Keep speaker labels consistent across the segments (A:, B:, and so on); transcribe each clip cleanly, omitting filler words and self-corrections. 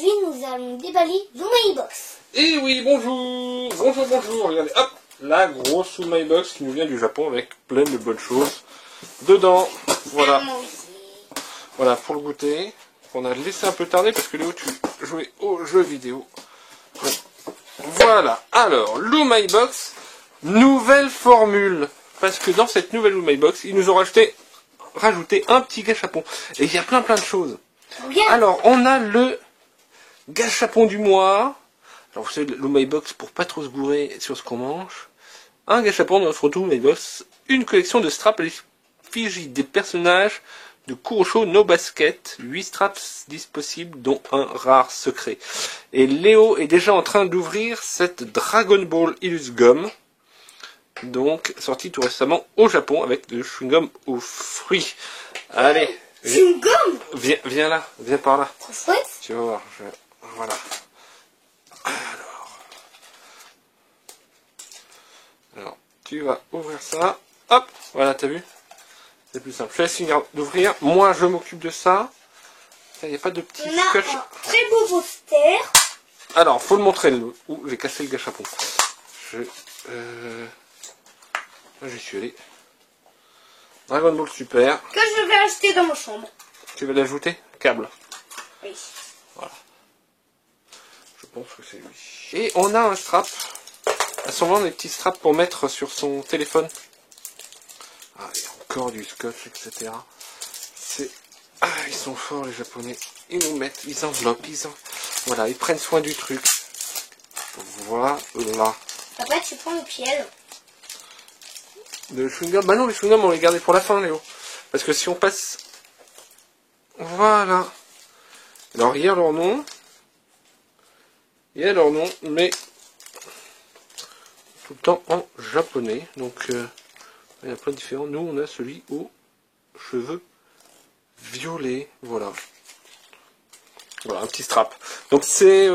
A: aujourd'hui nous allons déballer Lumai Box.
B: Et oui, bonjour, regardez, hop, la grosse Lumai Box qui nous vient du Japon avec plein de bonnes choses dedans, voilà. Voilà, pour le goûter, on a laissé un peu tarder parce que Léo, tu jouais aux jeux vidéo. Bon. Voilà, alors, Lumai Box, nouvelle formule, parce que dans cette nouvelle Lumai Box, ils nous ont rajouté un petit gâchapon, et il y a plein de choses.
A: Bien.
B: Alors, on a le gâchapon du mois. Alors, vous savez, le Lumai Box, pour pas trop se gourer sur ce qu'on mange. Un gâchapon dans notre Lumai Box. Une collection de straps à l'effigie des personnages de Kurosho no Basket. 8 straps disponibles, dont un rare secret. Et Léo est déjà en train d'ouvrir cette Dragon Ball Illus Gum. Donc, sortie tout récemment au Japon avec de chewing-gum aux fruits. Allez.
A: Chewing-gum.
B: Viens là, viens par là.
A: Trop chouette.
B: Tu vas voir, voilà. Alors, tu vas ouvrir ça. Hop, voilà, t'as vu? C'est plus simple. Je laisse finir d'ouvrir. Moi, je m'occupe de ça. Il n'y a pas de petit
A: On a
B: scotch.
A: un très beau poster.
B: Alors, faut le montrer. Ouh, j'ai cassé le gâchapon. Là, j'y suis allé. Dragon Ball Super.
A: Que je vais acheter dans ma chambre.
B: Tu veux l'ajouter? Câble.
A: Oui.
B: Voilà. Je pense que c'est lui. Et on a un strap. Elles sont vraiment des petits straps pour mettre sur son téléphone. Ah, il y a encore du scotch, etc. Ah, ils sont forts les Japonais. Ils nous mettent, ils enveloppent, voilà, ils prennent soin du truc. Voilà.
A: Papa, tu prends le pied.
B: Le chewing-gum, bah non, les chewing-gums on les gardait pour la fin, Léo. Parce que si on passe... Voilà. Alors, il y a leur nom. Mais tout le temps en japonais. Donc, il y en a plein de différents. Nous, on a celui aux cheveux violets. Voilà. Voilà, un petit strap. Donc, c'est...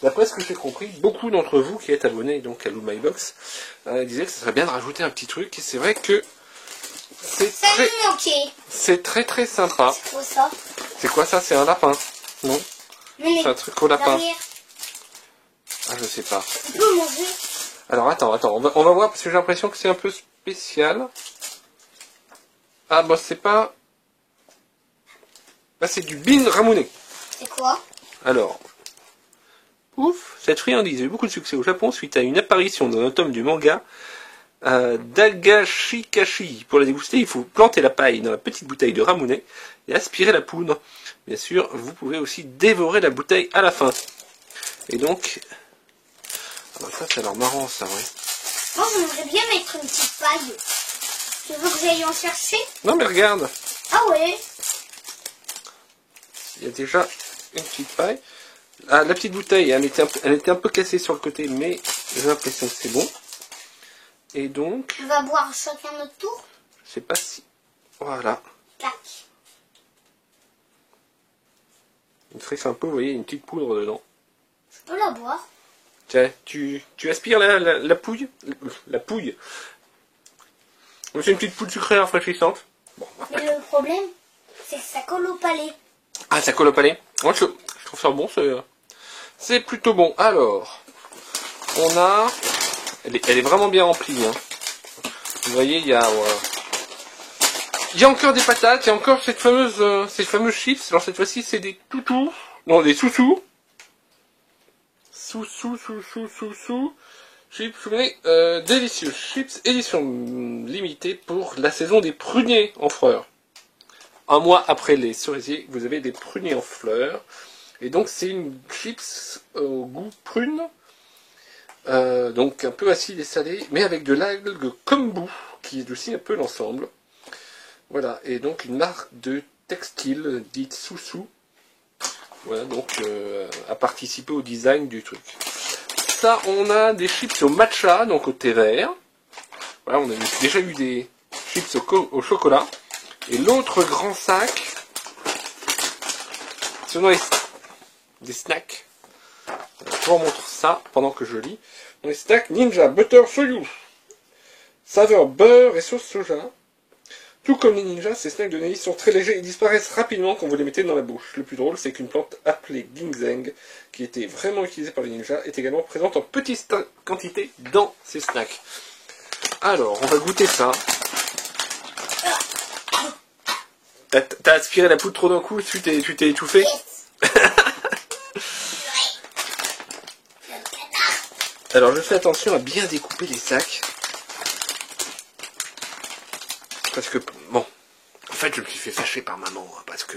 B: D'après ce que j'ai compris, beaucoup d'entre vous qui êtes abonnés donc à Lumai Box disaient que ce serait bien de rajouter un petit truc. Et c'est vrai que c'est très sympa.
A: C'est quoi ça?
B: C'est quoi ça? C'est un lapin? Non? C'est un truc au lapin. Ah, je sais pas.
A: On peut manger.
B: Alors attends, on va voir parce que j'ai l'impression que c'est un peu spécial. Ah bah c'est pas... Là c'est du Bin Ramune.
A: C'est quoi?
B: Alors... Ouf, cette friandise a eu beaucoup de succès au Japon suite à une apparition dans un tome du manga Dagashikashi. Pour la déguster, il faut planter la paille dans la petite bouteille de Ramune et aspirer la poudre. Bien sûr, vous pouvez aussi dévorer la bouteille à la fin. Et donc... Ah bah ça, c'est alors marrant ça, ouais.
A: Moi, j'aimerais bien mettre une petite paille. Tu veux que j'aille en chercher?
B: Non mais regarde,
A: Ah ouais.
B: il y a déjà une petite paille. Ah, la petite bouteille, elle était un peu cassée sur le côté, mais j'ai l'impression que c'est bon. Et donc...
A: On va boire chacun notre tour.
B: Je sais pas si... Voilà.
A: Clac.
B: Il triffe un peu, vous voyez, une petite poudre dedans.
A: Je peux la boire.
B: Tiens, tu aspires la pouille? La pouille. C'est une petite poudre sucrée rafraîchissante. Bon,
A: Mais le problème, c'est que ça colle au palais.
B: ah, ça colle au palais. Moi, je trouve ça bon, c'est plutôt bon. Alors, on a... Elle est vraiment bien remplie. Hein. Vous voyez, il y a encore des patates, il y a encore ces fameuses chips. Alors cette fois-ci, c'est des toutous. Non, des sous-sous. Sous-sous. Chips, vous voyez, délicieux. Chips édition limitée pour la saison des pruniers en fleurs. Un mois après les cerisiers, vous avez des pruniers en fleurs. Et donc c'est une chips au goût prune. Donc un peu acide et salé, mais avec de l'algue kombu, qui est aussi un peu l'ensemble. Voilà, et donc une marque de textile dite Susu. Voilà, donc à participer au design du truc. Ça, on a des chips au matcha, donc au thé vert. Voilà, on a déjà eu des chips au chocolat. Et l'autre grand sac, ce sont des snacks. Je vous montre ça pendant que je lis. Les snacks Ninja Butter Soyu. Saveur beurre et sauce soja. Tout comme les ninjas, ces snacks de Nelly sont très légers et disparaissent rapidement quand vous les mettez dans la bouche. Le plus drôle, c'est qu'une plante appelée ginseng, qui était vraiment utilisée par les ninjas, est également présente en petite quantité dans ces snacks. Alors, on va goûter ça. T'as aspiré la poudre trop d'un coup, tu t'es étouffé.
A: Yes.
B: Alors, je fais attention à bien découper les sacs. Parce que, bon, en fait, je me suis fait fâcher par maman, hein, parce que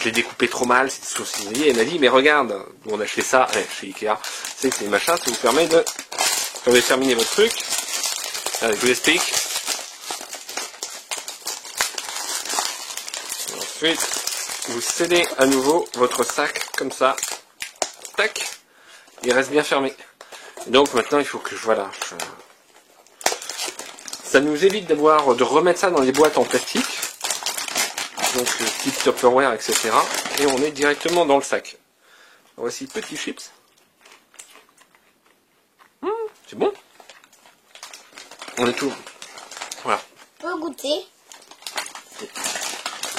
B: je l'ai découpé trop mal, c'est ce qu'on elle m'a dit, mais regarde, on a acheté ça, chez Ikea, c'est machin, ça vous permet de, quand vous avez terminé votre truc, allez, je vous explique. Ensuite, vous scellez à nouveau votre sac, comme ça, tac, il reste bien fermé. Donc maintenant, il faut que voilà, ça nous évite de remettre ça dans les boîtes en plastique, donc type Tupperware, etc. Et on est directement dans le sac. Voici petit chips. C'est bon. On est tout. Voilà.
A: On peut goûter.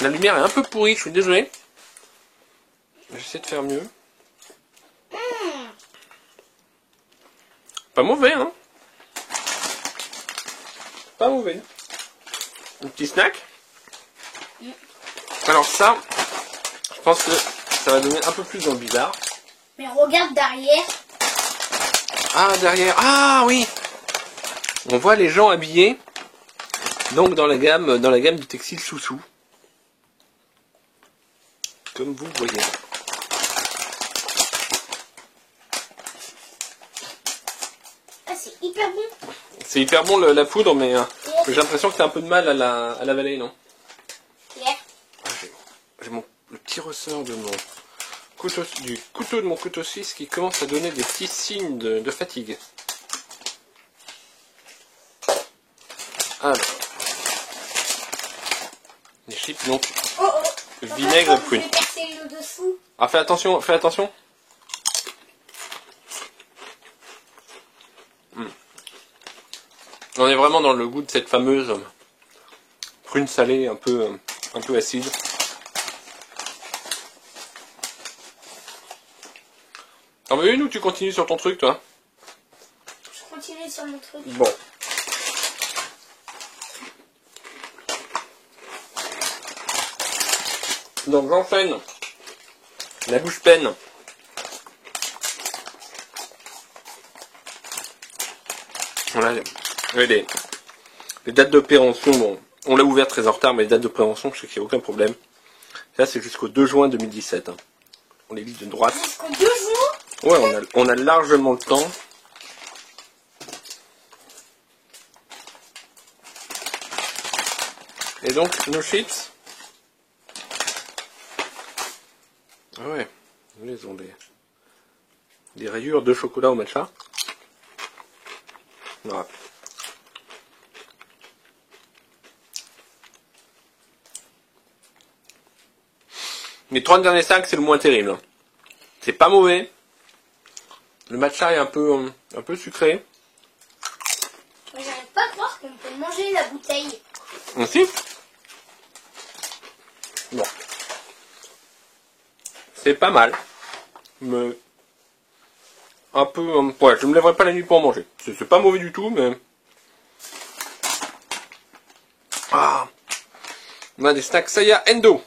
B: La lumière est un peu pourrie, je suis désolé. J'essaie de faire mieux. Pas mauvais, hein. Pas mauvais. Un petit snack. Alors ça, je pense que ça va donner un peu plus dans le bizarre.
A: Mais regarde derrière.
B: Ah, derrière. Ah oui. On voit les gens habillés. Donc dans la gamme du textile Soussou. Comme vous voyez.
A: Ah, c'est hyper bon.
B: C'est hyper bon la poudre, mais j'ai l'impression que tu as un peu de mal à l'avaler, non?
A: Yeah.
B: J'ai le petit ressort de du couteau de mon couteau suisse qui commence à donner des petits signes de fatigue. Alors, les chips donc vinaigre et prune. Ah, fais attention, fais attention. On est vraiment dans le goût de cette fameuse prune salée un peu acide. Ah mais oui, nous tu continues sur ton truc toi.
A: Je continue sur mon truc.
B: Bon. Donc j'enchaîne la bouche pleine. Voilà les dates de péremption, bon, on l'a ouvert très en retard, mais les dates de péremption, je sais qu'il n'y a aucun problème. Là c'est jusqu'au 2 juin 2017. Hein. On les lit de droite.
A: Jusqu'au 2 juin.
B: Ouais, on a largement le temps. Et donc, nos chips. Ah ouais, ils ont des rayures de chocolat au matcha. Voilà. Les 3 derniers sacs, c'est le moins terrible. C'est pas mauvais. Le matcha est un peu sucré.
A: Moi, j'arrive pas à croire qu'on peut manger la bouteille.
B: Aussi. Bon. C'est pas mal. Mais un peu... ouais, je me lèverai pas la nuit pour en manger. C'est pas mauvais du tout, mais... Ah. On a des snacks Saya Endo.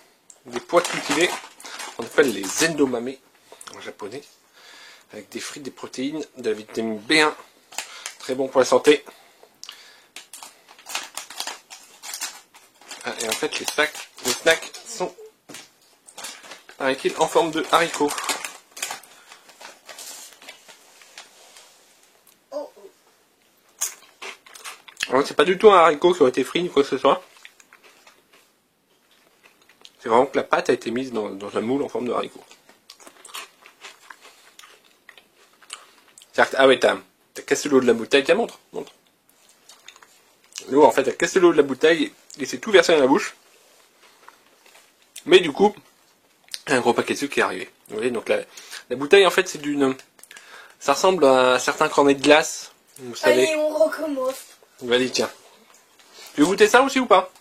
B: Des pois cultivés. On appelle les endomame en japonais. Avec des frites, des protéines, de la vitamine B1. Très bon pour la santé. Ah, et en fait, les snacks sont en forme de haricots.
A: Oh.
B: Alors, c'est pas du tout un haricot qui aurait été frit ni quoi que ce soit. C'est vraiment que la pâte a été mise dans un moule en forme de haricot. Ah ouais, t'as cassé l'eau de la bouteille. Tiens, montre. L'eau, en fait, a cassé l'eau de la bouteille et c'est tout versé dans la bouche. Mais du coup, un gros paquet de sucre qui est arrivé. Vous voyez, donc la bouteille, en fait, c'est ça ressemble à certains cornets de glace. Vous savez.
A: Allez, on recommence.
B: Vas-y, tiens. Tu veux goûter ça aussi ou pas?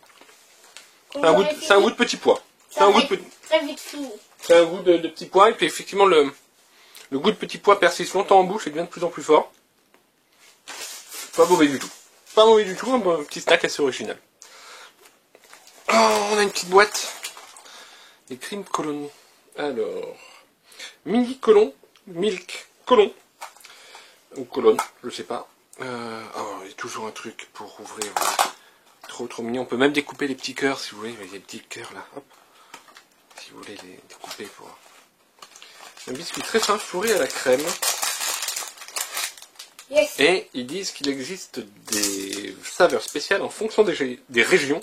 B: C'est un goût de petit pois. C'est un goût de petit...
A: Très vite fini.
B: C'est un goût de petit pois, et puis effectivement le goût de petit pois persiste longtemps en bouche et devient de plus en plus fort. Pas mauvais du tout. Pas mauvais du tout, un bon petit snack assez original. Oh, on a une petite boîte. Les cream colon. Alors, mini colon, milk colon. Ou colonne, je sais pas. Oh, il y a toujours un truc pour ouvrir. Trop mignon. On peut même découper les petits cœurs si vous voulez. Il y a des petits cœurs là. Hop. Si vous voulez les découper pour... Un biscuit très fin fourré à la crème.
A: Yes.
B: Et ils disent qu'il existe des saveurs spéciales en fonction des régions.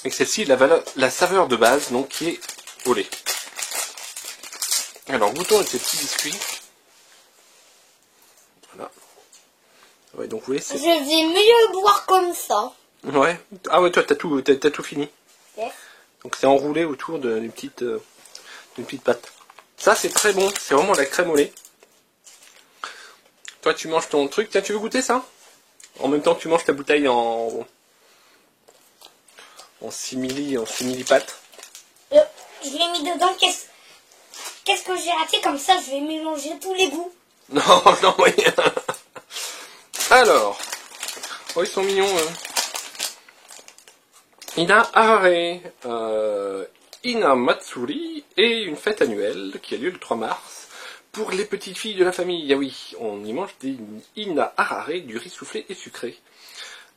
B: Et que celle-ci, la saveur de base, donc qui est au lait. Alors, goûtons avec ces petits biscuits. Voilà. Ouais, donc vous voyez, c'est...
A: Je vais mieux boire comme ça.
B: Ouais. Ah ouais, toi, t'as tout fini.
A: Yes.
B: Donc c'est enroulé autour d'une petite pâte. Ça, c'est très bon. C'est vraiment la crème au lait. Toi, tu manges ton truc. Tiens, tu veux goûter ça? En même temps que tu manges ta bouteille en simili pâte.
A: Je l'ai mis dedans. Qu'est-ce que j'ai raté comme ça? Je vais mélanger tous les goûts.
B: Non, non, oui. Alors, oh, ils sont mignons. Ina Harare, Ina Matsuri et une fête annuelle qui a lieu le 3 mars pour les petites filles de la famille. Ah oui, on y mange des Ina Harare, du riz soufflé et sucré.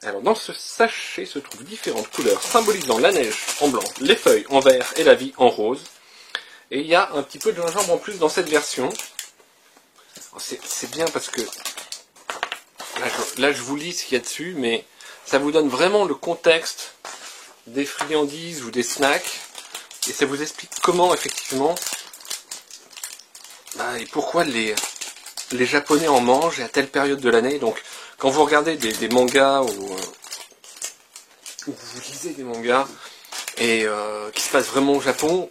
B: Alors dans ce sachet se trouvent différentes couleurs symbolisant la neige en blanc, les feuilles en vert et la vie en rose. Et il y a un petit peu de gingembre en plus dans cette version. C'est bien parce que là je vous lis ce qu'il y a dessus, mais ça vous donne vraiment le contexte des friandises ou des snacks, et ça vous explique comment effectivement et pourquoi les Japonais en mangent et à telle période de l'année. Donc quand vous regardez des mangas ou vous lisez des mangas et qui se passent vraiment au Japon,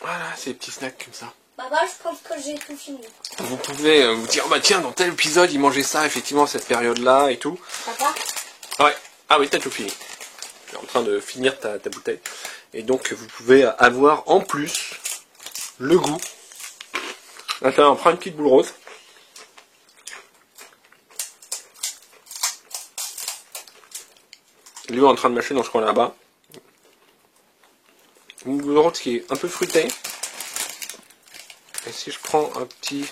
B: voilà ces petits snacks comme ça.
A: Papa, je pense que j'ai tout fini.
B: Vous pouvez vous dire, bah tiens, dans tel épisode, ils mangeaient ça, effectivement, à cette période-là, et tout.
A: Papa?
B: Ouais. Ah oui, t'as tout fini. Tu es en train de finir ta bouteille. Et donc, vous pouvez avoir, en plus, le goût. Là, on prend une petite boule rose. Lui, en train de mâcher dans ce coin là-bas. Une boule rose qui est un peu fruitée. Et si je prends un petit...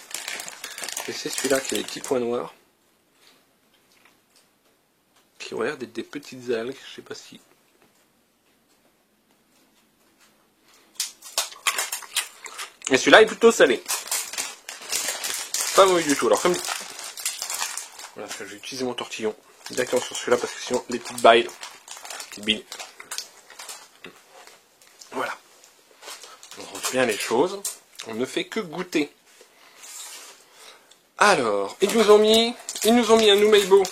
B: Et c'est celui-là qui a des petits points noirs. Qui ont l'air d'être des petites algues. Je sais pas si... Et celui-là est plutôt salé. Pas mauvais du tout. Alors comme... Voilà, je vais utiliser mon tortillon directement sur celui-là parce que sinon les petites billes. Voilà. On range bien les choses. On ne fait que goûter. Alors, ils nous ont mis un Numeibo.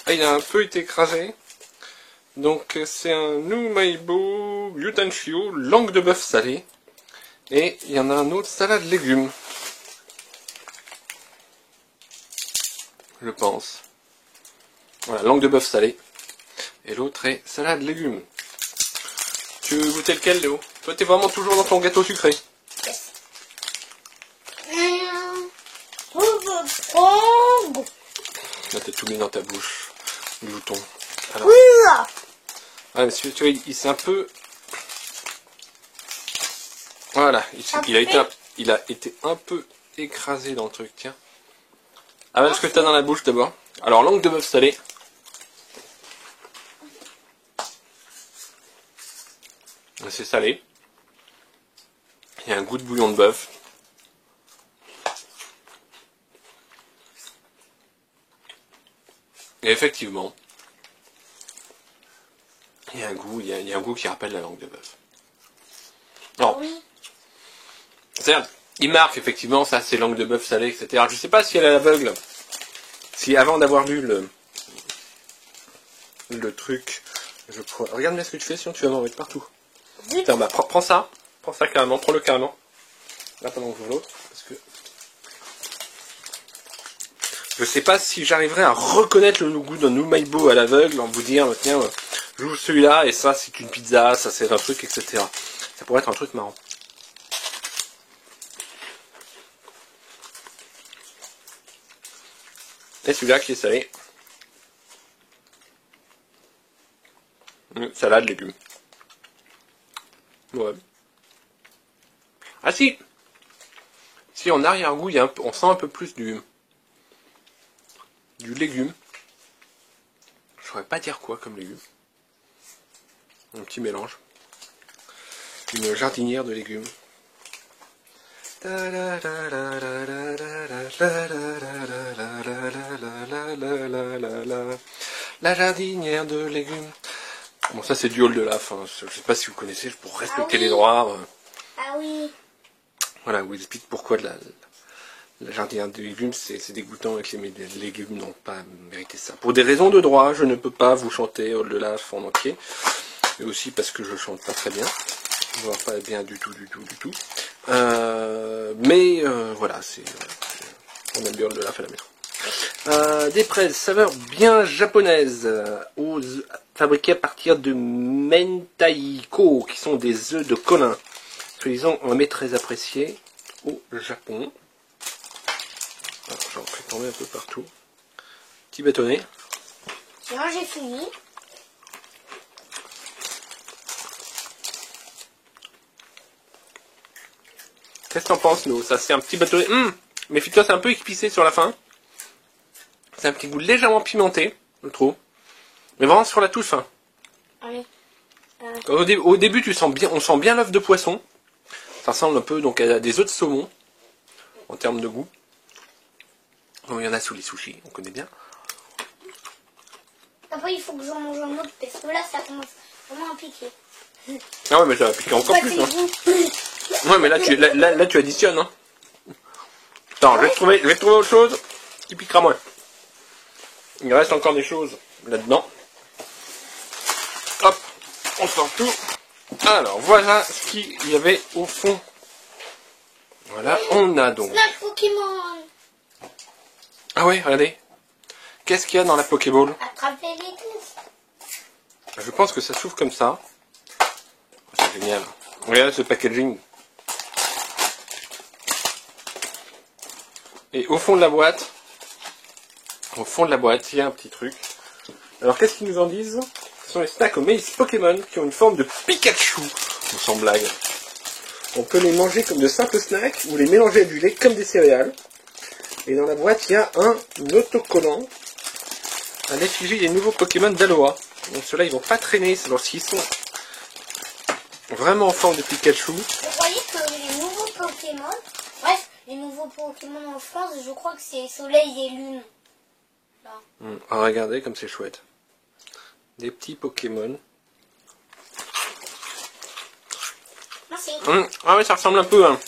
B: Ah, il a un peu été écrasé. Donc c'est un Numeibo Yutanshio, langue de bœuf salée. Et il y en a un autre, salade légumes. Je pense. Voilà, langue de bœuf salée. Et l'autre est salade légumes. Tu veux goûter lequel, Léo? Toi, t'es vraiment toujours dans ton gâteau sucré. Là, t'as tout mis dans ta bouche. Glouton. Alors... Ah, mais tu vois, il s'est un peu... Voilà, il a été un peu écrasé dans le truc, tiens. Ah, ce que t'as dans la bouche d'abord. Alors, langue de bœuf salée. C'est salé. Il y a un goût de bouillon de bœuf. Et effectivement, il y a un goût qui rappelle la langue de bœuf. Alors, certes, il marque effectivement, ça c'est langue de bœuf salée, etc. Je sais pas si elle est à l'aveugle, si avant d'avoir lu le truc, je pourrais... Regarde bien ce que tu fais, sinon tu vas m'en mettre partout. Tiens, bah, prends ça carrément, prends-le carrément. Là pendant que je l'autre, parce que... Je sais pas si j'arriverai à reconnaître le goût d'un Umaibo à l'aveugle, en vous dire, tiens, j'ouvre celui-là, et ça c'est une pizza, ça c'est un truc, etc. Ça pourrait être un truc marrant. Et celui-là qui est salé. Salade, légumes. Ouais. Ah si! Si en arrière-goût, on sent un peu plus du légume. Je saurais pas dire quoi comme légume. Un petit mélange. Une jardinière de légumes. La jardinière de légumes. Bon, ça c'est du hall de laf. Hein. Je sais pas si vous connaissez, pour respecter les droits.
A: Ah oui.
B: Voilà, je vous explique pourquoi la jardinière de légumes, c'est dégoûtant et que les légumes n'ont pas mérité ça. Pour des raisons de droit, je ne peux pas vous chanter hall de laf en entier. Et aussi parce que je chante pas très bien. Voire pas bien du tout. Mais voilà, on aime bien hall de laf à la maison. Des fraises saveur bien japonaise, fabriquées à partir de mentaiko, qui sont des œufs de colin. Soi-disant, on est très apprécié au Japon. J'en fais tomber un peu partout. Petit bâtonnet.
A: Moi j'ai fini.
B: Qu'est-ce que t'en penses, nous? Ça, c'est un petit bâtonnet. Méfie-toi, c'est un peu épicé sur la fin. C'est un petit goût légèrement pimenté, je trouve. Mais vraiment sur la touche fin.
A: Allez.
B: Au début, on sent bien l'œuf de poisson. Ça ressemble un peu donc à des œufs de saumon en termes de goût. Bon, il y en a sous les sushis, on connaît bien.
A: Après, il faut que j'en mange un autre parce que là, ça commence vraiment à piquer.
B: Ah ouais, mais ça va piquer encore plus. Hein. Ouais, mais là, tu additionnes. Hein. Attends, je vais trouver autre chose qui piquera moins. Il reste encore des choses là-dedans. Hop, on sort tout. Alors, voilà ce qu'il y avait au fond. Voilà, on a donc...
A: Snack Pokémon.
B: Ah ouais, regardez. Qu'est-ce qu'il y a dans la Pokéball?
A: Attraper les tous.
B: Je pense que ça s'ouvre comme ça. C'est génial. Regardez ce packaging. Et au fond de la boîte, il y a un petit truc. Alors, qu'est-ce qu'ils nous en disent? Ce sont les snacks au maïs Pokémon qui ont une forme de Pikachu. Sans blague. On peut les manger comme de simples snacks ou les mélanger à du lait comme des céréales. Et dans la boîte, il y a un autocollant à l'effigie des nouveaux Pokémon d'Aloha. Donc ceux-là, ils vont pas traîner. Alors s'ils sont vraiment en forme de Pikachu.
A: Vous croyez que les nouveaux Pokémon, bref, les nouveaux Pokémon en France, je crois que c'est Soleil et Lune. Là.
B: Ah, regardez comme c'est chouette. Des petits Pokémon.
A: Merci.
B: Ah oui, ça ressemble un peu. Hein.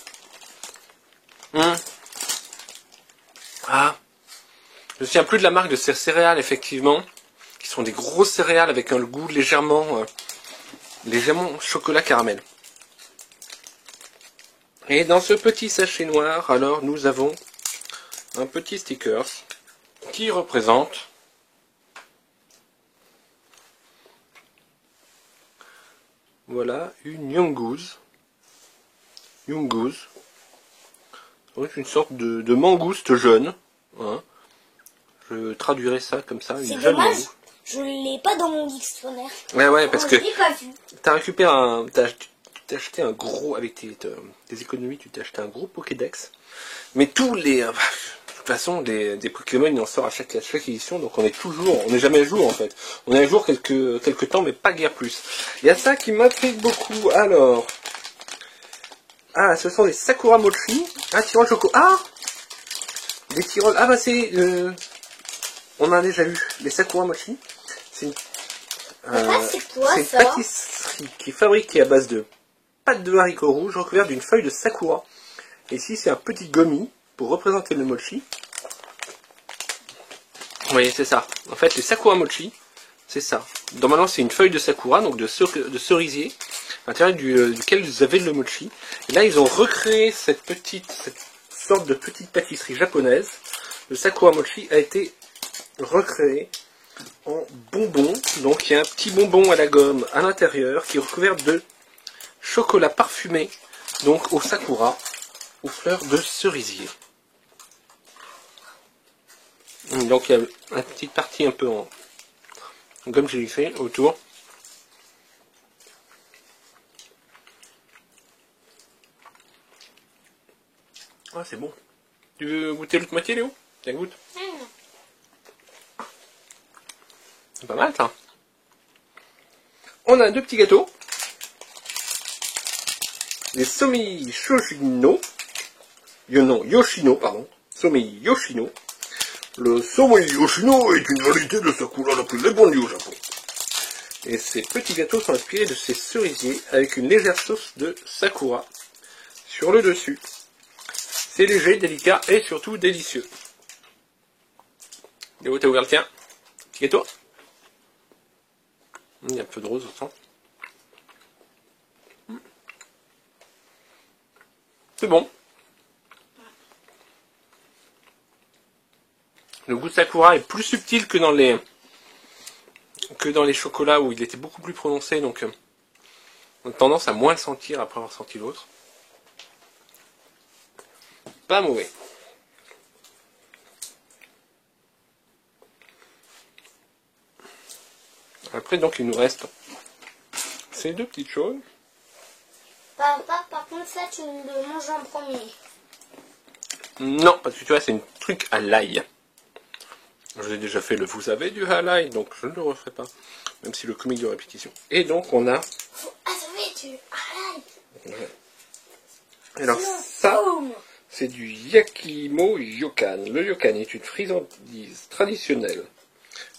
B: Ah. Je ne me souviens plus de la marque de ces céréales, effectivement. Qui sont des grosses céréales avec un goût légèrement chocolat caramel. Et dans ce petit sachet noir, alors, nous avons un petit sticker qui représente voilà une Yungoos. Donc une sorte de mangouste jeune. Hein. Je traduirais ça comme ça.
A: C'est
B: une jeune
A: dommage,
B: mangouste.
A: je l'ai pas dans mon dictionnaire.
B: Ouais, parce que
A: Je l'ai pas vu.
B: t'as récupéré t'as acheté un gros, avec tes économies, tu t'es acheté un gros Pokédex. Mais tous les... de toute façon, des Pokémon, il en sort à chaque édition, donc on n'est jamais à jour en fait. On est à jour quelques temps, mais pas guère plus. Il y a ça qui m'intrigue beaucoup, alors... Ah, ce sont des Sakura Mochi. Ah, Tyrol Choco. Ah, des Tyrol. Ah, bah c'est... on a déjà eu les Sakura Mochi. C'est une...
A: c'est quoi
B: c'est une
A: ça?
B: pâtisserie qui est fabriquée à base de pâte de haricots rouges recouverte d'une feuille de sakura. Et ici, c'est un petit gommi pour représenter le mochi. Vous voyez, c'est ça. En fait, les Sakura Mochi, c'est ça. Normalement, c'est une feuille de sakura, donc de cerisier, à l'intérieur duquel vous avez le mochi. Et là, ils ont recréé cette sorte de petite pâtisserie japonaise, le Sakura Mochi a été recréé en bonbons. Donc il y a un petit bonbon à la gomme à l'intérieur qui est recouvert de chocolat parfumé, donc au sakura, aux fleurs de cerisier. Donc il y a une petite partie un peu en gomme gelifée autour. Ah, c'est bon. Tu veux goûter l'autre moitié, Léo? Tiens, goûte. C'est pas mal, ça. On a deux petits gâteaux. Les Somi Shoshino. Non, Yoshino, pardon. Somi Yoshino. Le Somi Yoshino est une variété de sakura la plus répandue au Japon. Et ces petits gâteaux sont inspirés de ces cerisiers avec une légère sauce de sakura sur le dessus. C'est léger, délicat et surtout délicieux. Léo, t'as ouvert le tien? Petit gâteau? Il y a un peu de rose au centre. C'est bon. Le goût de sakura est plus subtil que dans les chocolats où il était beaucoup plus prononcé, donc on a tendance à moins le sentir après avoir senti l'autre. Pas mauvais. Après, donc, il nous reste ces deux petites choses.
A: Papa, par contre, ça, tu le manges en premier.
B: Non, parce que tu vois, c'est un truc à l'ail. J'ai déjà fait le vous savez du à l'ail, donc je ne le referai pas. Même si le comique de répétition. Et donc, on a...
A: Faut adorer du halal.
B: Ouais. Alors, ça... C'est du Yakimo Yokan. Le Yokan est une friandise traditionnelle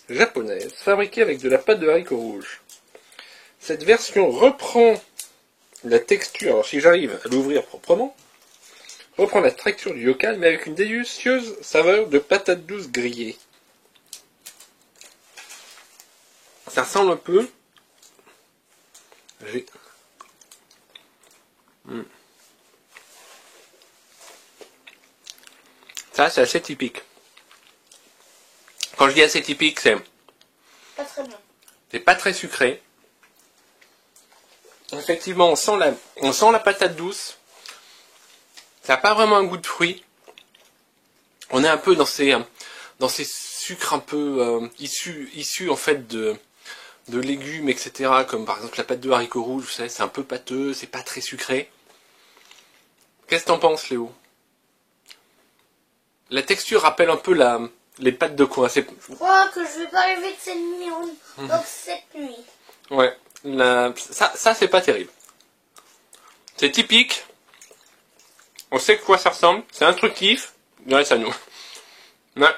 B: japonaise fabriquée avec de la pâte de haricots rouges. Cette version reprend la texture, alors si j'arrive à l'ouvrir proprement, reprend la texture du Yokan mais avec une délicieuse saveur de patates douces grillées. Ça ressemble un peu... Ça, c'est assez typique. Quand je dis assez typique, c'est...
A: Pas très bon.
B: C'est pas très sucré. Effectivement, on sent la patate douce. Ça n'a pas vraiment un goût de fruit. On est un peu dans ces sucres un peu issus en fait de légumes, etc. Comme par exemple la pâte de haricots rouges, vous savez, c'est un peu pâteux, c'est pas très sucré. Qu'est-ce que t'en penses, Léo? La texture rappelle un peu les pâtes de coin.
A: Je crois que je vais pas rêver de cette nuit, donc cette nuit.
B: Ouais, ça c'est pas terrible. C'est typique. On sait à quoi ça ressemble. C'est instructif. Il reste à nous. Ouais.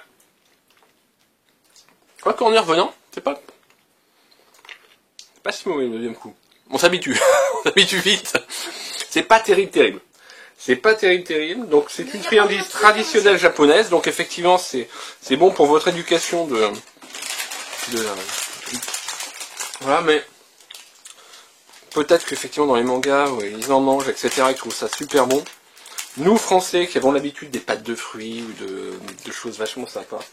B: Quoi qu'en y revenant, c'est pas si mauvais le deuxième coup. On s'habitue. On s'habitue vite. C'est pas terrible. C'est pas terrible. Donc c'est une friandise traditionnelle japonaise. Donc effectivement c'est bon pour votre éducation voilà, mais peut-être qu'effectivement dans les mangas où ils en mangent, etc. ils trouvent ça super bon. Nous Français qui avons l'habitude des pâtes de fruits ou de choses vachement sympas,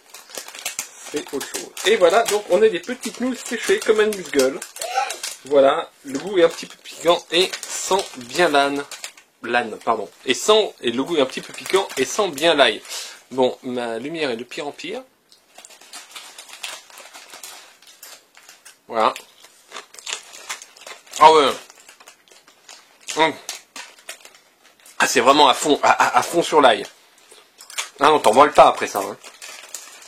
B: c'est autre chose. Et voilà, donc on a des petites nouilles séchées comme un amuse-gueule. Voilà, le goût est un petit peu piquant et sent bien l'âne, pardon. Et le goût est un petit peu piquant et sent bien l'ail. Bon, ma lumière est de pire en pire. Voilà. Ah ouais. Ah, c'est vraiment à fond sur l'ail. Ah non, t'en voles pas après ça.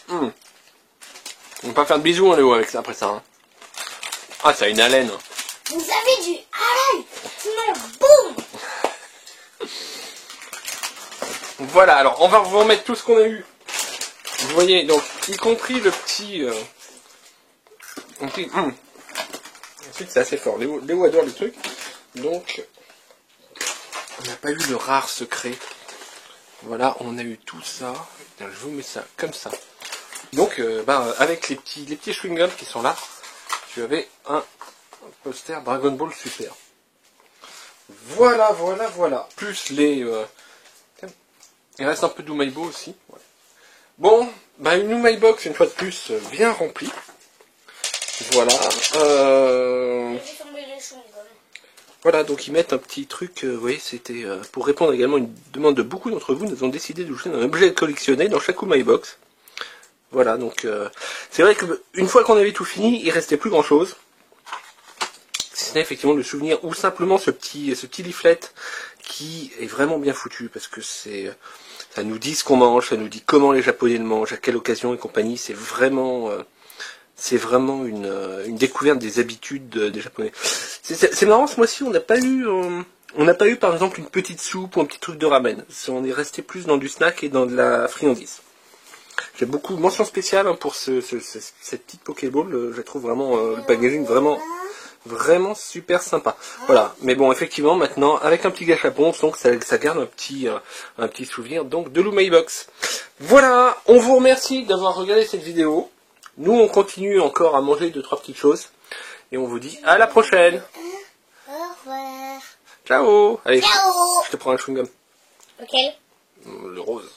B: On va pas faire de bisous, hein, Léo, avec ça après ça. Hein. Ah, ça a une haleine.
A: Vous avez du halal, sinon boum.
B: Voilà, alors on va vous remettre tout ce qu'on a eu. Vous voyez, donc, y compris le petit... Ensuite, c'est assez fort. Léo adore le truc. Donc, on n'a pas eu le rare secret. Voilà, on a eu tout ça. Je vous mets ça comme ça. Donc, avec les petits chewing-gums qui sont là, tu avais un poster Dragon Ball Super. Voilà. Plus les... Il reste un peu d'Umaibo aussi. Ouais. Bon, bah une My Box, une fois de plus, bien remplie. Voilà.
A: J'ai tombé les chewing-gums.
B: Voilà, donc ils mettent un petit truc, vous voyez, c'était pour répondre également à une demande de beaucoup d'entre vous, nous avons décidé de vous donner un objet collectionné dans chaque My Box. Voilà, donc c'est vrai qu'une fois qu'on avait tout fini, il restait plus grand chose. Si ce n'est effectivement le souvenir, ou simplement ce petit leaflet qui est vraiment bien foutu, parce que ça nous dit ce qu'on mange, ça nous dit comment les Japonais le mangent, à quelle occasion et compagnie, c'est vraiment une découverte des habitudes des Japonais. C'est marrant, ce mois-ci, on n'a pas eu par exemple une petite soupe ou un petit truc de ramen. On est resté plus dans du snack et dans de la friandise. J'ai beaucoup de mention spéciale pour cette petite Pokéball. Je trouve vraiment le packaging vraiment super sympa. Voilà. Mais bon, effectivement, maintenant, avec un petit gâchapon, donc ça garde un petit souvenir donc de l'Umeibox. Voilà. On vous remercie d'avoir regardé cette vidéo. Nous, on continue encore à manger 2-3 petites choses. Et on vous dit à la prochaine.
A: Au revoir.
B: Ciao. Allez,
A: Ciao.
B: je te prends un chewing-gum.
A: Lequel?
B: Le rose.